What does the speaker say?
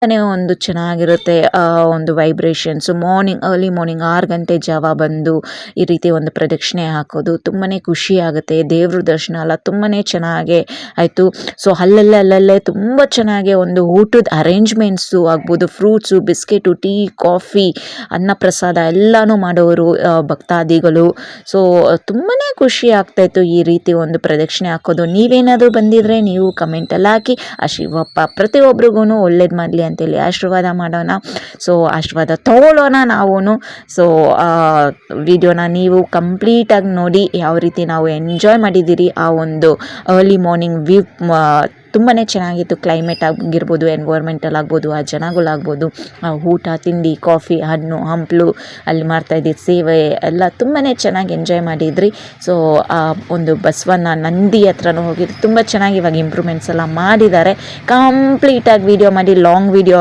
ಒಂದು ಚೆನ್ನಾಗಿರುತ್ತೆ. ಒಂದು ವೈಬ್ರೇಷನ್ಸು ಅರ್ಲಿ ಮಾರ್ನಿಂಗ್ 6 ಗಂಟೆ ಜಾವ ಬಂದು ಈ ರೀತಿ ಒಂದು ಪ್ರದಕ್ಷಿಣೆ ಹಾಕೋದು ತುಂಬಾ ಖುಷಿ ಆಗುತ್ತೆ. ದೇವ್ರ ದರ್ಶನ ಎಲ್ಲ ತುಂಬಾ ಚೆನ್ನಾಗೆ ಆಯಿತು. ಸೊ ಅಲ್ಲಲ್ಲೇ ತುಂಬ ಚೆನ್ನಾಗಿ ಒಂದು ಊಟದ ಅರೇಂಜ್ಮೆಂಟ್ಸು ಆಗ್ಬೋದು, ಫ್ರೂಟ್ಸು, ಬಿಸ್ಕೆಟು, ಟೀ, ಕಾಫಿ, ಅನ್ನ ಪ್ರಸಾದ ಎಲ್ಲನೂ ಮಾಡೋರು ಭಕ್ತಾದಿಗಳು. ಸೊ ತುಂಬಾ ಖುಷಿ ಆಗ್ತಾಯಿತ್ತು ಈ ರೀತಿ ಒಂದು ಪ್ರದಕ್ಷಿಣೆ ಹಾಕೋದು. ನೀವೇನಾದರೂ ಬಂದಿದ್ರೆ ನೀವು ಕಮೆಂಟಲ್ಲಿ ಹಾಕಿ. ಆ ಶಿವಪ್ಪ ಪ್ರತಿಯೊಬ್ರಿಗೂ ಒಳ್ಳೇದು ಮಾಡಲಿ ಅಂತೇಳಿ ಆಶೀರ್ವಾದ ಮಾಡೋಣ. ಸೊ ಆಶೀರ್ವಾದ ತಗೊಳ್ಳೋಣ ನಾವು. ಸೊ ವಿಡಿಯೋನ ನೀವು ಕಂಪ್ಲೀಟಾಗಿ ನೋಡಿ ಯಾವ ರೀತಿ ನಾವು ಎಂಜಾಯ್ ಮಾಡಿದ್ದೀರಿ. ಆ ಒಂದು ಅರ್ಲಿ ಮಾರ್ನಿಂಗ್ ವ್ಯೂ ತುಂಬಾ ಚೆನ್ನಾಗಿತ್ತು. ಕ್ಲೈಮೇಟ್ ಆಗಿರ್ಬೋದು, ಎನ್ವೈರ್ಮೆಂಟಲ್ ಆಗ್ಬೋದು, ಆ ಜನಗಳಾಗ್ಬೋದು, ಆ ಊಟ ತಿಂಡಿ, ಕಾಫಿ, ಹಣ್ಣು ಹಂಪಲು, ಅಲ್ಲಿ ಮಾಡ್ತಾಯಿದ್ದಿದ್ದು ಸೇವೆ ಎಲ್ಲ ತುಂಬಾ ಚೆನ್ನಾಗಿ ಎಂಜಾಯ್ ಮಾಡಿದ್ರಿ. ಸೊ ಆ ಒಂದು ಬಸವನ ನಂದಿ ಹತ್ರನೂ ಹೋಗಿದ್ದು ತುಂಬ ಚೆನ್ನಾಗಿ ಇವಾಗ ಇಂಪ್ರೂವ್ಮೆಂಟ್ಸ್ ಎಲ್ಲ ಮಾಡಿದ್ದಾರೆ. ಕಂಪ್ಲೀಟಾಗಿ ವೀಡಿಯೋ ಮಾಡಿ ಲಾಂಗ್ ವೀಡಿಯೋ